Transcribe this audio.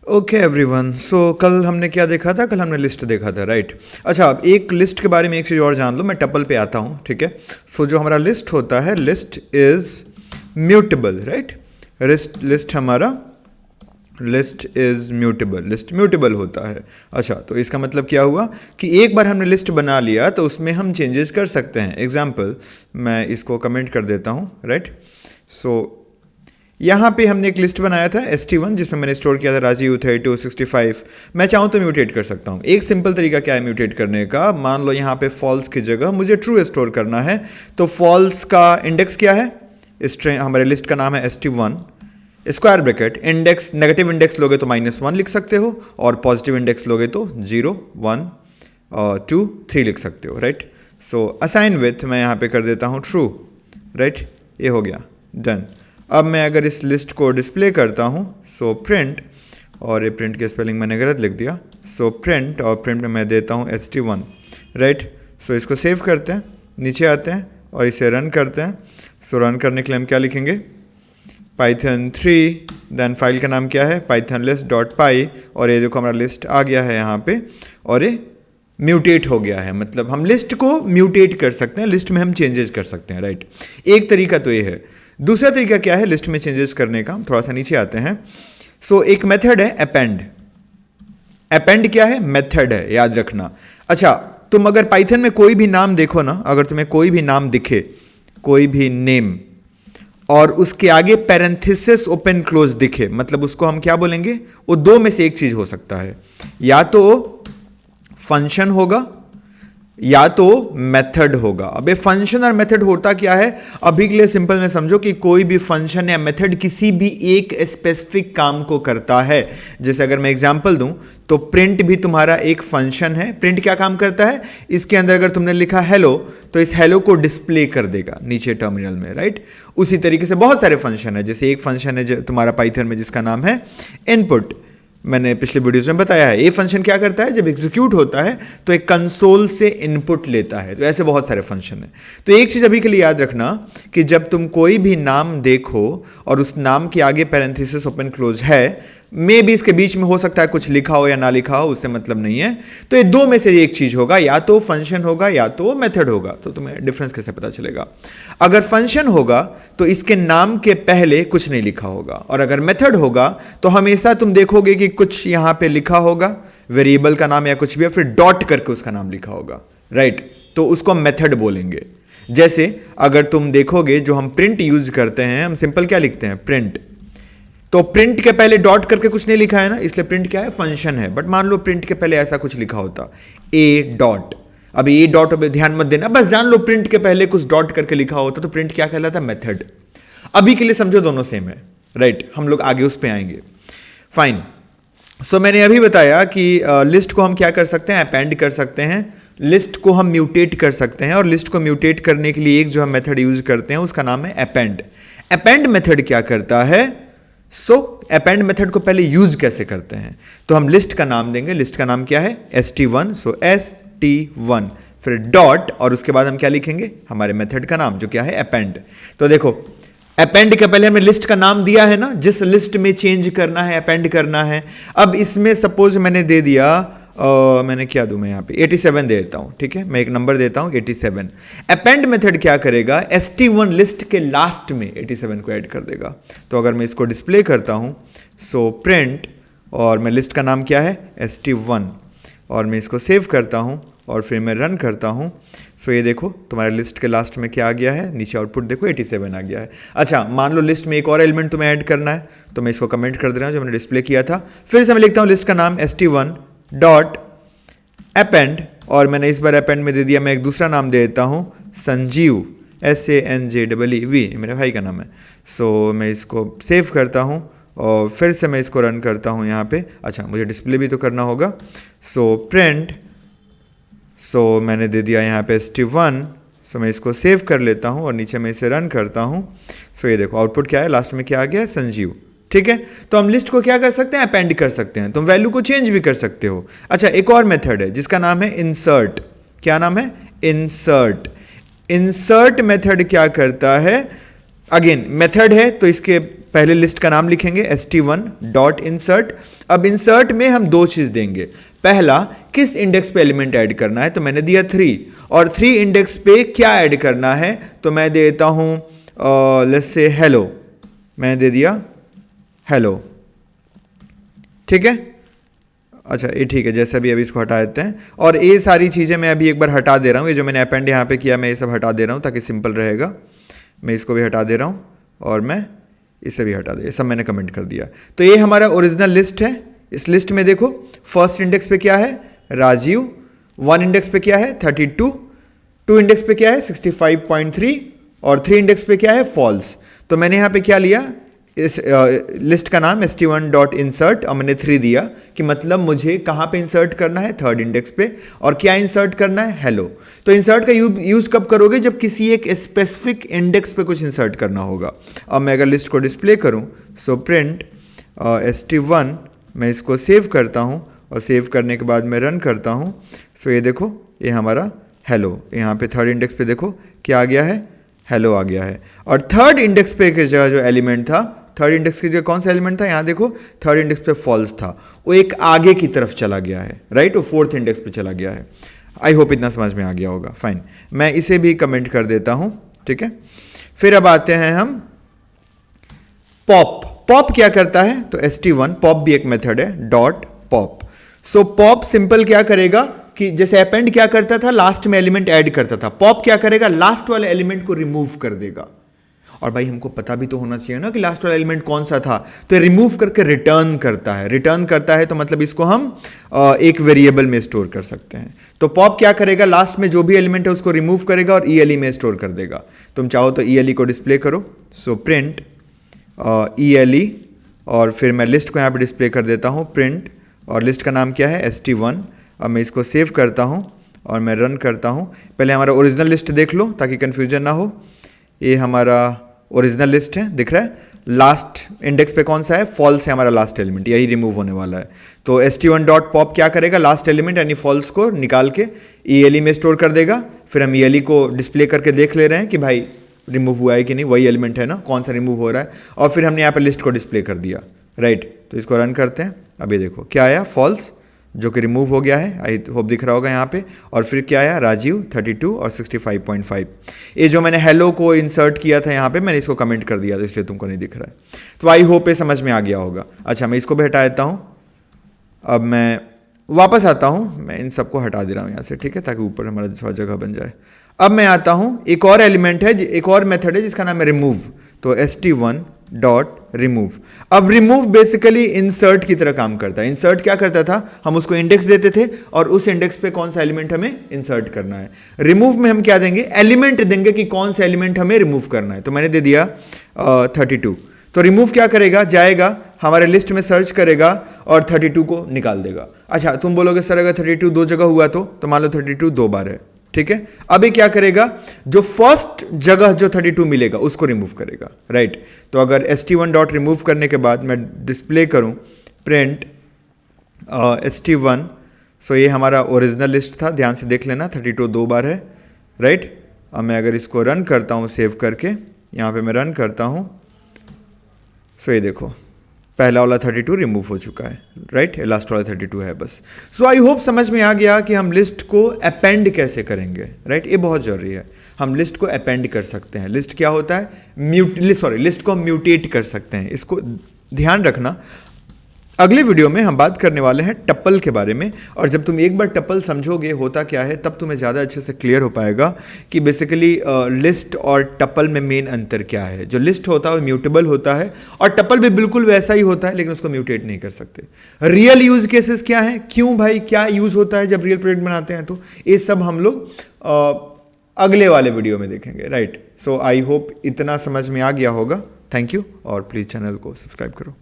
Okay everyone, सो कल हमने क्या देखा था? कल हमने लिस्ट देखा था, राइट? अच्छा, अब एक लिस्ट के बारे में एक चीज़ और जान लो। मैं टपल पे आता हूँ, ठीक है? सो जो हमारा लिस्ट होता है, list is mutable, right? List हमारा list is mutable, list mutable होता है। अच्छा, तो इसका मतलब क्या हुआ कि एक बार हमने लिस्ट बना लिया तो उसमें हम चेंजेस कर सकते हैं। एग्जाम्पल, मैं इसको कमेंट कर देता हूँ, राइट? सो यहाँ पे हमने एक लिस्ट बनाया था ST1 जिसमें मैंने स्टोर किया था राजीव 3265। मैं चाहूँ तो म्यूटेट कर सकता हूँ। एक सिंपल तरीका क्या है म्यूटेट करने का? मान लो यहाँ पे फॉल्स की जगह मुझे ट्रू स्टोर करना है, तो फॉल्स का इंडेक्स क्या है? हमारे लिस्ट का नाम है ST1 square bracket index. Negative index लोगे तो -1 लिख सकते हो, और पॉजिटिव इंडेक्स लोगे तो 0 1 2 3 लिख सकते हो, राइट? सो असाइन विथ मैं यहाँ पे कर देता हूँ ट्रू, राइट? ये हो गया, डन। अब मैं अगर इस लिस्ट को डिस्प्ले करता हूँ, सो प्रिंट, और ये प्रिंट की स्पेलिंग मैंने गलत लिख दिया, सो प्रिंट, और प्रिंट में मैं देता हूँ ST1, राइट? सो इसको सेव करते हैं, नीचे आते हैं और इसे रन करते हैं। सो रन करने के लिए हम क्या लिखेंगे? python3, देन फाइल का नाम क्या है? pythonlist.py, और ये देखो हमारा लिस्ट आ गया है यहाँ पे, और ये म्यूटेट हो गया है। मतलब हम लिस्ट को म्यूटेट कर सकते हैं, लिस्ट में हम चेंजेस कर सकते हैं, राइट? एक तरीका तो ये है। दूसरा तरीका क्या है लिस्ट में चेंजेस करने का? थोड़ा सा नीचे आते हैं। सो एक मेथड है अपेंड। अपेंड क्या है? मेथड है, याद रखना। अच्छा, तुम अगर पाइथन में कोई भी नाम देखो ना, अगर तुम्हें कोई भी नाम दिखे, कोई भी नेम, और उसके आगे पैरेंथेसिस ओपन क्लोज दिखे, मतलब उसको हम क्या बोलेंगे? वो दो में से एक चीज हो सकता है, या तो फंक्शन होगा या तो मेथड होगा। अब ये फंक्शन और मेथड होता क्या है? अभी के लिए सिंपल में समझो कि कोई भी फंक्शन या मेथड किसी भी एक स्पेसिफिक काम को करता है। जैसे अगर मैं एग्जांपल दूं तो प्रिंट भी तुम्हारा एक फंक्शन है। प्रिंट क्या काम करता है? इसके अंदर अगर तुमने लिखा हेलो तो इस हेलो को डिस्प्ले कर देगा नीचे टर्मिनल में, राइट? उसी तरीके से बहुत सारे फंक्शन है। जैसे एक फंक्शन है जो तुम्हारा पाइथन में जिसका नाम है इनपुट, मैंने पिछले वीडियोस में बताया है। ये फंक्शन क्या करता है? जब एग्जीक्यूट होता है तो एक कंसोल से इनपुट लेता है। तो ऐसे बहुत सारे फंक्शन हैं। तो एक चीज अभी के लिए याद रखना कि जब तुम कोई भी नाम देखो और उस नाम के आगे पैरेंथेसिस ओपन क्लोज है, मे भी इसके बीच में हो सकता है कुछ लिखा हो या ना लिखा हो, उससे मतलब नहीं है। तो ये दो में से एक चीज होगा, या तो फंक्शन होगा या तो मेथड होगा। तो तुम्हें डिफरेंस कैसे पता चलेगा? अगर फंक्शन होगा तो इसके नाम के पहले कुछ नहीं लिखा होगा, और अगर मेथड होगा तो हमेशा तुम देखोगे कि कुछ यहां पे लिखा होगा, वेरिएबल का नाम या कुछ भी, फिर डॉट करके उसका नाम लिखा होगा, राइट? तो उसको हम मेथड बोलेंगे। जैसे अगर तुम देखोगे जो हम प्रिंट यूज करते हैं, हम सिंपल क्या लिखते हैं? प्रिंट। तो प्रिंट के पहले डॉट करके कुछ नहीं लिखा है ना, इसलिए प्रिंट क्या है? फंक्शन है। बट मान लो प्रिंट के पहले ऐसा कुछ लिखा होता, ए डॉट। अब ए डॉट पे ध्यान मत देना, बस जान लो प्रिंट के पहले कुछ डॉट करके लिखा होता तो प्रिंट क्या कहलाता? मेथड। अभी के लिए समझो दोनों सेम है, राइट? हम लोग आगे उस पे आएंगे, फाइन। सो मैंने अभी बताया कि लिस्ट को हम क्या कर सकते हैं? अपेंड कर सकते हैं। लिस्ट को हम म्यूटेट कर सकते हैं, और लिस्ट को म्यूटेट करने के लिए एक जो हम मेथड यूज करते हैं उसका नाम है अपेंड। अपेंड मेथड क्या करता है? सो अपेंड मेथड को पहले यूज कैसे करते हैं? तो हम लिस्ट का नाम देंगे। लिस्ट का नाम क्या है? ST1। सो ST1 फिर डॉट, और उसके बाद हम क्या लिखेंगे? हमारे मेथड का नाम, जो क्या है? अपेंड। तो देखो, अपेंड के पहले हमने लिस्ट का नाम दिया है ना, जिस लिस्ट में चेंज करना है, अपेंड करना है। अब इसमें सपोज मैंने दे दिया, मैंने क्या दूं? मैं यहाँ पे 87 दे देता हूँ, ठीक है? मैं एक नंबर देता हूँ 87। अपेंड मेथड क्या करेगा? ST1 लिस्ट के लास्ट में 87 को ऐड कर देगा। तो अगर मैं इसको डिस्प्ले करता हूँ, सो प्रिंट, और मैं लिस्ट का नाम क्या है? ST1, और मैं इसको सेव करता हूँ और फिर मैं रन करता हूँ। सो ये देखो तुम्हारे लिस्ट के लास्ट में क्या आ गया है? नीचे आउटपुट देखो 87 आ गया है। अच्छा, मान लो लिस्ट में एक और एलिमेंट तुम्हें ऐड करना है, तो मैं इसको कमेंट कर दे रहा हूँ जो मैंने डिस्प्ले किया था। फिर से मैं लिखता हूँ लिस्ट का नाम ST1 डॉट अपेंड, और मैंने इस बार अपेंड में दे दिया, मैं एक दूसरा नाम दे देता हूँ संजीव, SANJEEV, मेरे भाई का नाम है। सो मैं इसको सेव करता हूँ और फिर से मैं इसको रन करता हूँ यहाँ पे। अच्छा, मुझे डिस्प्ले भी तो करना होगा। सो प्रिंट, सो मैंने दे दिया यहाँ पे ST1। सो मैं इसको सेव कर लेता हूँ और नीचे मैं इसे रन करता हूँ। सो ये देखो आउटपुट क्या है? लास्ट में क्या आ गया? संजीव, ठीक है? तो हम लिस्ट को क्या कर सकते हैं? अपेंड कर सकते हैं। तुम वैल्यू को चेंज भी कर सकते हो। अच्छा, एक और मेथड है जिसका नाम है इंसर्ट। क्या नाम है? इंसर्ट। इंसर्ट मेथड क्या करता है? अगेन मेथड है तो इसके पहले लिस्ट का नाम लिखेंगे st1 डॉट इंसर्ट। अब इंसर्ट में हम दो चीज देंगे, पहला किस इंडेक्स पे एलिमेंट ऐड करना है, तो मैंने दिया 3, और 3 इंडेक्स पे क्या ऐड करना है, तो मैं देता हूं लेट्स से हेलो, मैं दे दिया हेलो, ठीक है। अच्छा ये ठीक है, जैसे अभी इसको हटा देते हैं, और ये सारी चीज़ें मैं अभी एक बार हटा दे रहा हूँ, ये जो मैंने अपेंड यहाँ पे किया मैं ये सब हटा दे रहा हूँ ताकि सिंपल रहेगा। मैं इसको भी हटा दे रहा हूँ और मैं इसे भी हटा दे, ये सब मैंने कमेंट कर दिया। तो ये हमारा ओरिजिनल लिस्ट है। इस लिस्ट में देखो फर्स्ट इंडेक्स पे क्या है राजीव, 1 इंडेक्स पे क्या है 32, 2 इंडेक्स पे क्या है 65.3 और 3 इंडेक्स पे क्या है फॉल्स। तो मैंने यहाँ पे क्या लिया, इस लिस्ट का नाम st1 डॉट इंसर्ट और मैंने 3 दिया कि मतलब मुझे कहाँ पे इंसर्ट करना है, 3rd इंडेक्स पे, और क्या इंसर्ट करना है हेलो। तो इंसर्ट का यूज कब करोगे, जब किसी एक स्पेसिफिक इंडेक्स पे कुछ इंसर्ट करना होगा। अब मैं अगर लिस्ट को डिस्प्ले करूँ, सो प्रिंट st1, मैं इसको सेव करता हूँ और सेव करने के बाद मैं रन करता हूँ। सो ये देखो ये हमारा हेलो, यहाँ पे 3rd इंडेक्स पे देखो क्या आ गया है, हेलो आ गया है। और 3rd इंडेक्स पे की जगह जो एलिमेंट था, 3rd इंडेक्स की जगह कौन सा एलिमेंट था, यहाँ देखो 3rd इंडेक्स पे फॉल्स था, वो एक आगे की तरफ चला गया है, राइट, वो 4th इंडेक्स पे चला गया है। आई होप इतना समझ में आ गया होगा। फाइन, मैं इसे भी कमेंट कर देता हूँ, ठीक है। फिर अब आते हैं हम पॉप। पॉप क्या करता है, तो st1 पॉप भी एक मेथड है, डॉट पॉप। सो पॉप सिंपल क्या करेगा कि जैसे अपेंड क्या करता था, लास्ट में एलिमेंट ऐड करता था, पॉप क्या करेगा, लास्ट वाले एलिमेंट को रिमूव कर देगा। और भाई हमको पता भी तो होना चाहिए ना कि लास्ट वाला एलिमेंट कौन सा था, तो रिमूव करके रिटर्न करता है। रिटर्न करता है तो मतलब इसको हम एक वेरिएबल में स्टोर कर सकते हैं। तो पॉप क्या करेगा, लास्ट में जो भी एलिमेंट है उसको रिमूव करेगा और ELE में स्टोर कर देगा। तुम चाहो तो ELE को डिस्प्ले करो, सो प्रिंट ELE, और फिर मैं लिस्ट को यहाँ पे डिस्प्ले कर देता हूँ प्रिंट, और लिस्ट का नाम क्या है st1। अब मैं इसको सेव करता हूँ और मैं रन करता हूँ। पहले हमारा ओरिजिनल लिस्ट देख लो ताकि कन्फ्यूजन ना हो। ये हमारा ओरिजिनल लिस्ट है, दिख रहा है, लास्ट इंडेक्स पे कौन सा है, फॉल्स है हमारा लास्ट एलिमेंट, यही रिमूव होने वाला है। तो st1 डॉट पॉप क्या करेगा, लास्ट एलिमेंट यानी फॉल्स को निकाल के ELE में स्टोर कर देगा। फिर हम ELE को डिस्प्ले करके देख ले रहे हैं कि भाई रिमूव हुआ है कि नहीं, वही एलिमेंट है ना, कौन सा रिमूव हो रहा है, और फिर हमने यहाँ पे लिस्ट को डिस्प्ले कर दिया, राइट। तो इसको रन करते हैं। अभी देखो क्या आया, फॉल्स, जो कि रिमूव हो गया है, आई होप दिख रहा होगा यहाँ पे। और फिर क्या आया, राजीव 32 और 65.5। ये जो मैंने हेलो को इंसर्ट किया था यहाँ पे, मैंने इसको कमेंट कर दिया, तो इसलिए तुमको नहीं दिख रहा है। तो आई होप ये समझ में आ गया होगा। अच्छा मैं इसको भी हटा देता हूँ। अब मैं वापस आता हूँ, मैं इन सबको हटा दे रहा हूँ यहाँ से, ठीक है, ताकि ऊपर हमारा थोड़ा जगह बन जाए। अब मैं आता हूँ, एक और एलिमेंट है, एक और मेथड है जिसका नाम है रिमूव। तो st1 डॉट रिमूव। अब रिमूव बेसिकली इंसर्ट की तरह काम करता है। इंसर्ट क्या करता था, हम उसको इंडेक्स देते थे और उस इंडेक्स पे कौन सा एलिमेंट हमें इंसर्ट करना है। रिमूव में हम क्या देंगे, एलिमेंट देंगे कि कौन सा एलिमेंट हमें रिमूव करना है। तो मैंने दे दिया 32। तो रिमूव क्या करेगा, जाएगा हमारे लिस्ट में सर्च करेगा और 32 को निकाल देगा। अच्छा तुम बोलोगे सर अगर 32 दो जगह हुआ तो मान लो 32 2 बार है, ठीक है। अभी क्या करेगा, जो फर्स्ट जगह जो 32 मिलेगा उसको रिमूव करेगा, राइट। तो अगर st1 डॉट रिमूव करने के बाद मैं डिस्प्ले करूं प्रिंट st1, सो ये हमारा ओरिजिनल लिस्ट था, ध्यान से देख लेना 32 2 बार है, राइट। अब मैं अगर इसको रन करता हूं सेव करके, यहाँ पे मैं रन करता हूं, सो ये देखो पहला वाला 32 रिमूव हो चुका है, राइट, लास्ट वाला 32 है बस। सो आई होप समझ में आ गया कि हम लिस्ट को अपेंड कैसे करेंगे, राइट। ये बहुत जरूरी है, हम लिस्ट को अपेंड कर सकते हैं। लिस्ट क्या होता है, लिस्ट को हम म्यूटेट कर सकते हैं, इसको ध्यान रखना। अगले वीडियो में हम बात करने वाले हैं टप्पल के बारे में, और जब तुम एक बार टप्पल समझोगे होता क्या है, तब तुम्हें ज़्यादा अच्छे से क्लियर हो पाएगा कि बेसिकली लिस्ट और टप्पल में मेन अंतर क्या है। जो लिस्ट होता है वो म्यूटेबल होता है, और टप्पल भी बिल्कुल वैसा ही होता है, लेकिन उसको म्यूटेट नहीं कर सकते। रियल यूज केसेस क्या है, क्यों भाई क्या यूज होता है जब रियल प्रोजेक्ट बनाते हैं, तो ये सब हम लोग अगले वाले वीडियो में देखेंगे, राइट। सो आई होप इतना समझ में आ गया होगा। थैंक यू, और प्लीज़ चैनल को सब्सक्राइब करो।